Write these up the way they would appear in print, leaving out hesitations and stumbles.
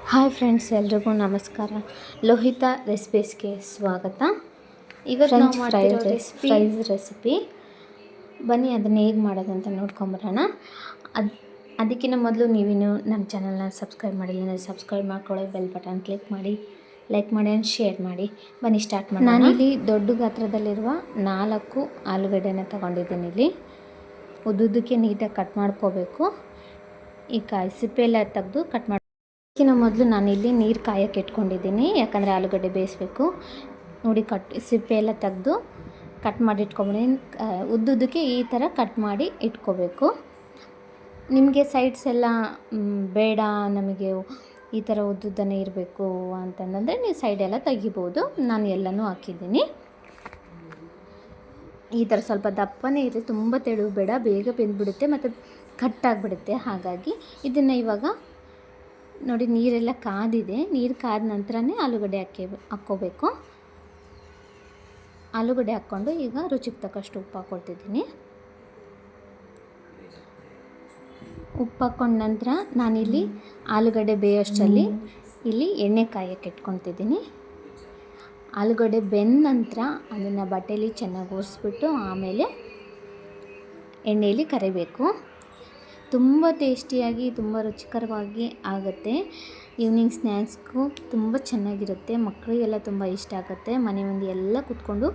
Hi friends, ಎಲ್ರಿಗೂ ನಮಸ್ಕಾರ. ಲೋಹಿತಾ ರೆಸಿಪೀಸ್ಗೆ ಸ್ವಾಗತ. ಇವತ್ತು ನಾವು ಮಾಡ್ತಿರೋ ಫ್ರೈಸ್ ರೆಸಿಪಿ. ಬನ್ನಿ ಅದನ್ನು ಹೇಗೆ ಮಾಡೋದಂತ ನೋಡ್ಕೊಂಬರೋಣ. ಅದಕ್ಕಿಂತ ಮೊದಲು ನೀವಿನ್ನು ನಮ್ಮ ಚಾನಲ್ನ ಸಬ್ಸ್ಕ್ರೈಬ್ ಮಾಡಿಲ್ಲ ಅಂದರೆ ಸಬ್ಸ್ಕ್ರೈಬ್ ಮಾಡ್ಕೊಳ್ಳಿ, ಬೆಲ್ ಬಟನ್ ಕ್ಲಿಕ್ ಮಾಡಿ, ಲೈಕ್ ಮಾಡಿ ಆ್ಯಂಡ್ ಶೇರ್ ಮಾಡಿ. ಬನ್ನಿ ಸ್ಟಾರ್ಟ್ ಮಾಡೋಣ. ನಾನಿಲ್ಲಿ ದೊಡ್ಡ ಗಾತ್ರದಲ್ಲಿರುವ 4 ಆಲೂಗಡ್ಡೆನ ತೊಗೊಂಡಿದ್ದೀನಿ. ಇಲ್ಲಿ ಉದ್ದುದ್ದಕ್ಕೆ ನೀಟಾಗಿ ಕಟ್ ಮಾಡ್ಕೋಬೇಕು. ಈ ಸಿಪ್ಪೆ ಎಲ್ಲ ತೆಗೆದು ಕಟ್ ಮಾಡಿ. ಅದಕ್ಕಿಂತ ಮೊದಲು ನಾನಿಲ್ಲಿ ನೀರು ಕಾಯಕ್ಕೆ ಇಟ್ಕೊಂಡಿದ್ದೀನಿ, ಯಾಕಂದರೆ ಆಲೂಗಡ್ಡೆ ಬೇಯಿಸಬೇಕು. ನೋಡಿ, ಸಿಪ್ಪೆ ಎಲ್ಲ ತೆಗೆದು ಕಟ್ ಮಾಡಿ ಇಟ್ಕೊಂಬಿಡಿ. ಉದ್ದುದ್ದಕ್ಕೆ ಈ ಥರ ಕಟ್ ಮಾಡಿ ಇಟ್ಕೋಬೇಕು. ನಿಮಗೆ ಸೈಡ್ಸ್ ಎಲ್ಲ ಬೇಡ, ನಮಗೆ ಈ ಥರ ಉದ್ದುದ್ದನೇ ಇರಬೇಕು ಅಂತಂದರೆ ನೀವು ಸೈಡೆಲ್ಲ ತೆಗಿಬೋದು. ನಾನು ಎಲ್ಲನೂ ಹಾಕಿದ್ದೀನಿ. ಈ ಥರ ಸ್ವಲ್ಪ ದಪ್ಪನೇ ಇರಲಿ, ತುಂಬ ತೆಳು ಬೇಡ, ಬೇಗ ಬೆಂದ್ಬಿಡುತ್ತೆ ಮತ್ತು ಕಟ್ಟಾಗಿಬಿಡುತ್ತೆ. ಹಾಗಾಗಿ ಇದನ್ನು ಇವಾಗ ನೋಡಿ, ನೀರೆಲ್ಲ ಕಾದಿದೆ. ನೀರು ಕಾದ ನಂತರನೇ ಆಲೂಗಡ್ಡೆ ಹಾಕ್ಕೋಬೇಕು. ಆಲೂಗಡ್ಡೆ ಹಾಕ್ಕೊಂಡು ಈಗ ರುಚಿಗೆ ತಕ್ಕಷ್ಟು ಉಪ್ಪು ಹಾಕ್ಕೊಳ್ತಿದ್ದೀನಿ. ಉಪ್ಪು ಹಾಕ್ಕೊಂಡ ನಂತರ ನಾನಿಲ್ಲಿ ಆಲೂಗಡ್ಡೆ ಬೇಯೋಷ್ಟರಲ್ಲಿ ಇಲ್ಲಿ ಎಣ್ಣೆ ಕಾಯಕ್ಕೆ ಇಟ್ಕೊತಿದ್ದೀನಿ. ಆಲೂಗಡ್ಡೆ ಬೆಂದ ನಂತರ ಅದನ್ನು ಬಟ್ಟೆಯಲ್ಲಿ ಚೆನ್ನಾಗಿ ಒರೆಸ್ಬಿಟ್ಟು ಆಮೇಲೆ ಎಣ್ಣೆಯಲ್ಲಿ ಕರಿಬೇಕು. ತುಂಬ ಟೇಸ್ಟಿಯಾಗಿ, ತುಂಬ ರುಚಿಕರವಾಗಿ ಆಗುತ್ತೆ. ಈವ್ನಿಂಗ್ ಸ್ನ್ಯಾಕ್ಸ್ಗೂ ತುಂಬ ಚೆನ್ನಾಗಿರುತ್ತೆ. ಮಕ್ಕಳಿಗೆಲ್ಲ ತುಂಬ ಇಷ್ಟ ಆಗುತ್ತೆ. ಮನೆ ಮಂದಿ ಎಲ್ಲ ಕೂತ್ಕೊಂಡು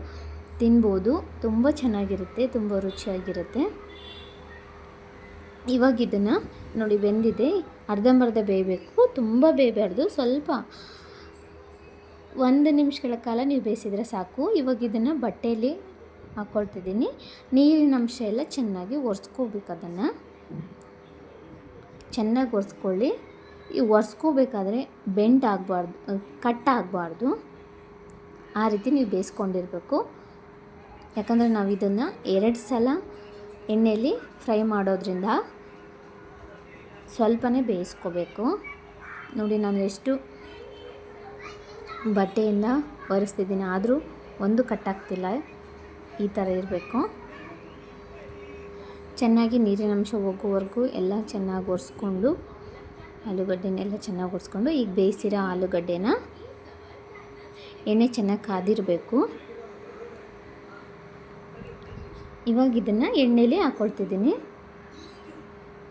ತಿನ್ಬೋದು. ತುಂಬ ಚೆನ್ನಾಗಿರುತ್ತೆ, ತುಂಬ ರುಚಿಯಾಗಿರುತ್ತೆ. ಇವಾಗ ಇದನ್ನು ನೋಡಿ, ಬೆಂದಿದೆ. ಅರ್ಧಂಬರ್ಧ ಬೇಯಬೇಕು, ತುಂಬ ಬೇಯಬಾರ್ದು. ಸ್ವಲ್ಪ 1 ನಿಮಿಷಗಳ ಕಾಲ ನೀವು ಬೇಯಿಸಿದರೆ ಸಾಕು. ಇವಾಗ ಇದನ್ನು ಬಟ್ಟೆಯಲ್ಲಿ ಹಾಕ್ಕೊಳ್ತಿದ್ದೀನಿ. ನೀರಿನ ಅಂಶ ಎಲ್ಲ ಚೆನ್ನಾಗಿ ಒರೆಸ್ಕೋಬೇಕು. ಅದನ್ನು ಚೆನ್ನಾಗಿ ಒರೆಸ್ಕೊಳ್ಳಿ. ಈ ಒರೆಸ್ಕೋಬೇಕಾದ್ರೆ ಬೆಂಡ್ ಆಗಬಾರ್ದು, ಕಟ್ ಆಗಬಾರ್ದು. ಆ ರೀತಿ ನೀವು ಬೇಯಿಸ್ಕೊಂಡಿರಬೇಕು. ಯಾಕಂದರೆ ನಾವು ಇದನ್ನು 2 ಸಲ ಎಣ್ಣೆಯಲ್ಲಿ ಫ್ರೈ ಮಾಡೋದ್ರಿಂದ ಸ್ವಲ್ಪನೇ ಬೇಯಿಸ್ಕೋಬೇಕು. ನೋಡಿ, ನಾನು ಎಷ್ಟು ಬಟ್ಟೆಯಿಂದ ಒರೆಸ್ತಿದ್ದೀನಿ, ಆದರೂ ಒಂದು ಕಟ್ಟಾಗ್ತಿಲ್ಲ. ಈ ಥರ ಇರಬೇಕು. ಚೆನ್ನಾಗಿ ನೀರಿನ ಅಂಶ ಹೋಗೋವರೆಗೂ ಎಲ್ಲ ಚೆನ್ನಾಗಿ ಒರೆಸ್ಕೊಂಡು, ಆಲೂಗಡ್ಡೆನೆಲ್ಲ ಚೆನ್ನಾಗಿ ಒರೆಸ್ಕೊಂಡು, ಈಗ ಬೇಯಿಸಿರೋ ಆಲೂಗಡ್ಡೆನ ಎಣ್ಣೆ ಚೆನ್ನಾಗಿ ಕಾದಿರಬೇಕು. ಇವಾಗ ಇದನ್ನು ಎಣ್ಣೆಲಿ ಹಾಕ್ಕೊಳ್ತಿದ್ದೀನಿ.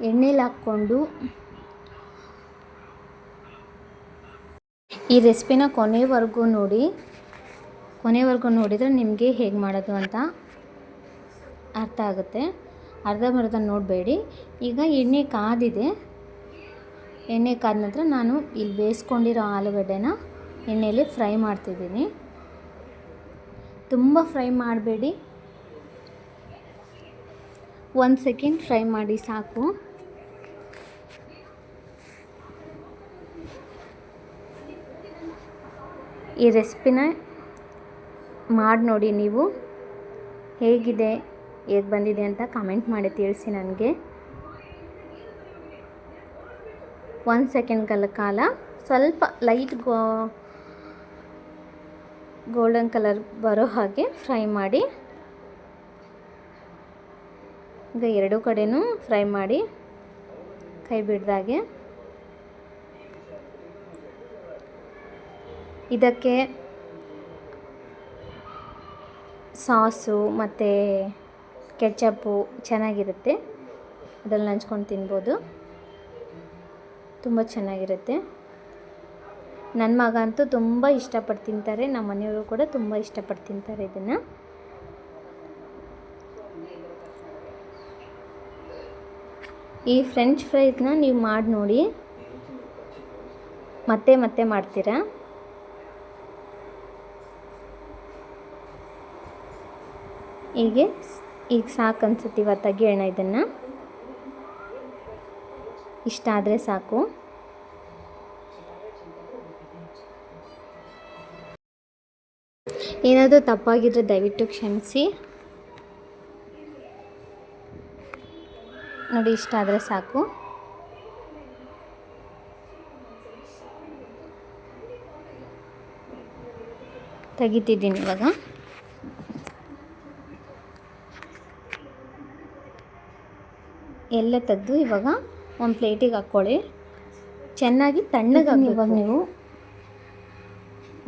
ಎಣ್ಣೆಲಿ ಹಾಕ್ಕೊಂಡು ಈ ರೆಸಿಪಿನ ಕೊನೆವರೆಗೂ ನೋಡಿ. ಕೊನೆವರೆಗೂ ನೋಡಿದರೆ ನಿಮಗೆ ಹೇಗೆ ಮಾಡೋದು ಅಂತ ಅರ್ಥ ಆಗುತ್ತೆ. ಅರ್ಧಂಬರ್ಧ ನೋಡಬೇಡಿ. ಈಗ ಎಣ್ಣೆ ಕಾದಿದೆ. ಎಣ್ಣೆ ಕಾದ ನಂತರ ನಾನು ಇಲ್ಲಿ ಬೇಯಿಸ್ಕೊಂಡಿರೋ ಆಲೂಗಡ್ಡೆನ ಎಣ್ಣೆಯಲ್ಲಿ ಫ್ರೈ ಮಾಡ್ತಿದ್ದೀನಿ. ತುಂಬ ಫ್ರೈ ಮಾಡಬೇಡಿ, 1 ಸೆಕೆಂಡ್ ಫ್ರೈ ಮಾಡಿ ಸಾಕು. ಈ ರೆಸಿಪಿನ ಮಾಡಿ ನೋಡಿ. ನೀವು ಹೇಗಿದೆ, ಹೇಗೆ ಬಂದಿದೆ ಅಂತ ಕಮೆಂಟ್ ಮಾಡಿ ತಿಳಿಸಿ ನನಗೆ. 1 ಸೆಕೆಂಡ್ಗಳ ಕಾಲ ಸ್ವಲ್ಪ ಲೈಟ್ ಗೋಲ್ಡನ್ ಕಲರ್ ಬರೋ ಹಾಗೆ ಫ್ರೈ ಮಾಡಿ. ಈಗ 2 ಕಡೆನೂ ಫ್ರೈ ಮಾಡಿ, ಕೈ ಬಿಡ್ದಾಗೆ. ಇದಕ್ಕೆ ಸಾಸು ಮತ್ತು ಕೆಚಪ್ಪು ಚೆನ್ನಾಗಿರುತ್ತೆ. ಅದರಲ್ಲಿ ನಂಚ್ಕೊಂಡು ತಿನ್ಬೋದು, ತುಂಬ ಚೆನ್ನಾಗಿರುತ್ತೆ. ನನ್ನ ಮಗ ಅಂತೂ ತುಂಬ ಇಷ್ಟಪಟ್ಟು ತಿಂತಾರೆ. ನಮ್ಮ ಮನೆಯವರು ಕೂಡ ತುಂಬ ಇಷ್ಟಪಟ್ಟು ತಿಂತಾರೆ ಇದನ್ನು. ಈ ಫ್ರೆಂಚ್ ಫ್ರೈಸ್ನ ನೀವು ಮಾಡಿ ನೋಡಿ, ಮತ್ತೆ ಮತ್ತೆ ಮಾಡ್ತೀರಾ. ಈಗ ಸಾಕು ಅನ್ಸುತ್ತೆ. ಇವತ್ತು ತೆಗಿಯೋಣ ಇದನ್ನು. ಇಷ್ಟ ಆದರೆ ಸಾಕು. ಏನಾದರೂ ತಪ್ಪಾಗಿದ್ದರೆ ದಯವಿಟ್ಟು ಕ್ಷಮಿಸಿ. ನೋಡಿ, ಇಷ್ಟ ಆದರೆ ಸಾಕು. ತೆಗಿತಿದ್ದೀನಿ ಇವಾಗ. ಎಲ್ಲ ತೆಗೆದು ಇವಾಗ ಒಂದು ಪ್ಲೇಟಿಗೆ ಹಾಕ್ಕೊಳ್ಳಿ. ಚೆನ್ನಾಗಿ ತಣ್ಣಗಾಗಬೇಕು. ಇವಾಗ ನೀವು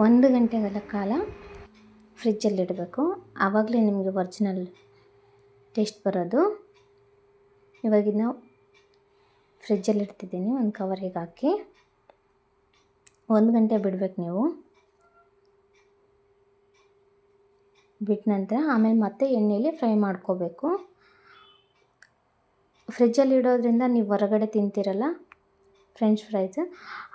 1 ಗಂಟೆಗಳ ಕಾಲ ಫ್ರಿಜ್ಜಲ್ಲಿಡಬೇಕು. ಆವಾಗಲೇ ನಿಮಗೆ ಒರಿಜಿನಲ್ ಟೇಸ್ಟ್ ಬರೋದು. ಇವಾಗಿನ ಫ್ರಿಜ್ಜಲ್ಲಿ ಇಡ್ತಿದ್ದೀನಿ, ಒಂದು ಕವರಿಗೆ ಹಾಕಿ 1 ಗಂಟೆ ಬಿಡಬೇಕು ನೀವು. ಬಿಟ್ಟ ನಂತರ ಆಮೇಲೆ ಮತ್ತೆ ಎಣ್ಣೆಯಲ್ಲಿ ಫ್ರೈ ಮಾಡ್ಕೋಬೇಕು. ಫ್ರಿಜ್ಜಲ್ಲಿ ಇಡೋದ್ರಿಂದ ನೀವು ಹೊರಗಡೆ ತಿಂತೀರಲ್ಲ ಫ್ರೆಂಚ್ ಫ್ರೈಸ್,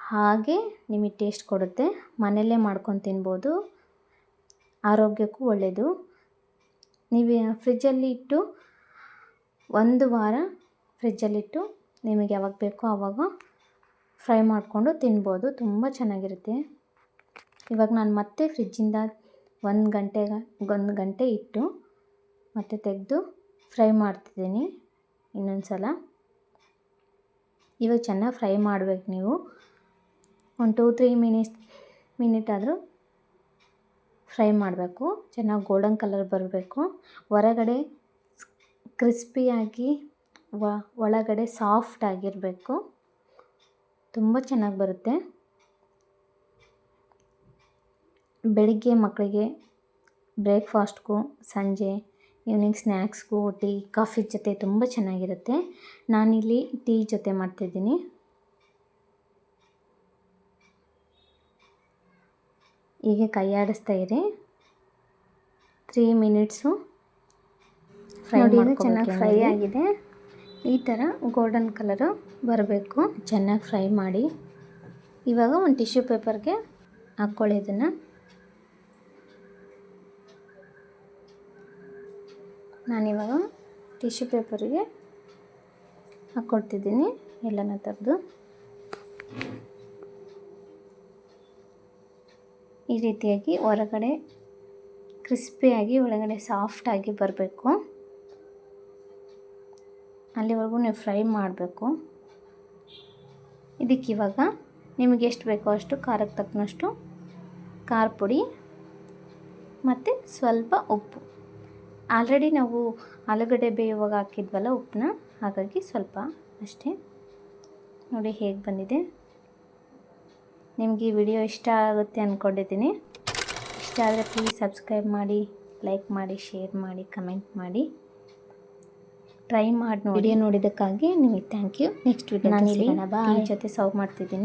ಹಾಗೆ ನಿಮಗೆ ಟೇಸ್ಟ್ ಕೊಡುತ್ತೆ. ಮನೆಯಲ್ಲೇ ಮಾಡ್ಕೊಂಡು ತಿನ್ಬೋದು, ಆರೋಗ್ಯಕ್ಕೂ ಒಳ್ಳೆಯದು. ನೀವು ಫ್ರಿಜ್ಜಲ್ಲಿ ಇಟ್ಟು 1 ವಾರ ಫ್ರಿಜ್ಜಲ್ಲಿಟ್ಟು ನಿಮಗೆ ಯಾವಾಗ ಬೇಕೋ ಆವಾಗ ಫ್ರೈ ಮಾಡಿಕೊಂಡು ತಿನ್ಬೋದು, ತುಂಬ ಚೆನ್ನಾಗಿರುತ್ತೆ. ಇವಾಗ ನಾನು ಮತ್ತೆ ಫ್ರಿಜ್ಜಿಂದ 1 ಗಂಟೆ ಇಟ್ಟು ಮತ್ತೆ ತೆಗೆದು ಫ್ರೈ ಮಾಡ್ತಿದ್ದೀನಿ ಇನ್ನೊಂದು ಸಲ. ಇವಾಗ ಚೆನ್ನಾಗಿ ಫ್ರೈ ಮಾಡಬೇಕು ನೀವು. ಒಂದು 2-3 ಮಿನಿಟ್ ಆದರೂ ಫ್ರೈ ಮಾಡಬೇಕು. ಚೆನ್ನಾಗಿ ಗೋಲ್ಡನ್ ಕಲರ್ ಬರಬೇಕು. ಹೊರಗಡೆ ಕ್ರಿಸ್ಪಿಯಾಗಿ ಒಳಗಡೆ ಸಾಫ್ಟಾಗಿರಬೇಕು. ತುಂಬ ಚೆನ್ನಾಗಿ ಬರುತ್ತೆ. ಬೆಳಿಗ್ಗೆ ಮಕ್ಕಳಿಗೆ ಬ್ರೇಕ್ಫಾಸ್ಟ್ಗೂ, ಸಂಜೆ ಈವ್ನಿಂಗ್ ಸ್ನ್ಯಾಕ್ಸ್ಗೂ, ಟೀ ಕಾಫಿ ಜೊತೆ ತುಂಬ ಚೆನ್ನಾಗಿರುತ್ತೆ. ನಾನಿಲ್ಲಿ ಟೀ ಜೊತೆ ಮಾಡ್ತಿದ್ದೀನಿ. ಹೀಗೆ ಕೈ ಆಡಿಸ್ತಾ ಇರಿ. 3 ಮಿನಿಟ್ಸು ಫ್ರೈ ಮಾಡ್ಕೋಬೇಕು. ಚೆನ್ನಾಗಿ ಫ್ರೈ ಆಗಿದೆ. ಈ ಥರ ಗೋಲ್ಡನ್ ಕಲರು ಬರಬೇಕು. ಚೆನ್ನಾಗಿ ಫ್ರೈ ಮಾಡಿ ಇವಾಗ ಒಂದು ಟಿಶ್ಯೂ ಪೇಪರ್ಗೆ ಹಾಕ್ಕೊಳ್ಳಿ. ಇದನ್ನು ನಾನಿವಾಗ ಟಿಶ್ಯೂ ಪೇಪರಿಗೆ ಹಾಕ್ಕೊಳ್ತಿದ್ದೀನಿ ಎಲ್ಲನ ತೆಗೆದು. ಈ ರೀತಿಯಾಗಿ ಹೊರಗಡೆ ಕ್ರಿಸ್ಪಿಯಾಗಿ ಒಳಗಡೆ ಸಾಫ್ಟಾಗಿ ಬರಬೇಕು. ಅಲ್ಲಿವರೆಗೂ ನೀವು ಫ್ರೈ ಮಾಡಬೇಕು. ಇದಕ್ಕಿವಾಗ ನಿಮಗೆ ಎಷ್ಟು ಬೇಕೋ ಅಷ್ಟು ಖಾರಕ್ಕೆ ತಕ್ಕನಷ್ಟು ಖಾರ ಪುಡಿ ಮತ್ತು ಸ್ವಲ್ಪ ಉಪ್ಪು. ಆಲ್ರೆಡಿ ನಾವು ಆಲೂಗಡ್ಡೆ ಬೇಯುವಾಗ ಹಾಕಿದ್ವಲ್ಲ ಉಪ್ಪನ್ನ, ಹಾಗಾಗಿ ಸ್ವಲ್ಪ ಅಷ್ಟೇ. ನೋಡಿ ಹೇಗೆ ಬಂದಿದೆ. ನಿಮಗೆ ಈ ವಿಡಿಯೋ ಇಷ್ಟ ಆಗುತ್ತೆ ಅಂದ್ಕೊಂಡಿದ್ದೀನಿ. ಇಷ್ಟ ಆದರೆ ಪ್ಲೀಸ್ ಸಬ್ಸ್ಕ್ರೈಬ್ ಮಾಡಿ, ಲೈಕ್ ಮಾಡಿ, ಶೇರ್ ಮಾಡಿ, ಕಮೆಂಟ್ ಮಾಡಿ. ಟ್ರೈ ಮಾಡಿ ನೋಡಿ. ವಿಡಿಯೋ ನೋಡಿದ್ದಕ್ಕಾಗಿ ನಿಮಗೆ ಥ್ಯಾಂಕ್ ಯು. ನೆಕ್ಸ್ಟ್ ವಿಡಿಯೋ ನಾನು ಟೀ ಜೊತೆ ಸರ್ವ್ ಮಾಡ್ತಿದ್ದೀನಿ.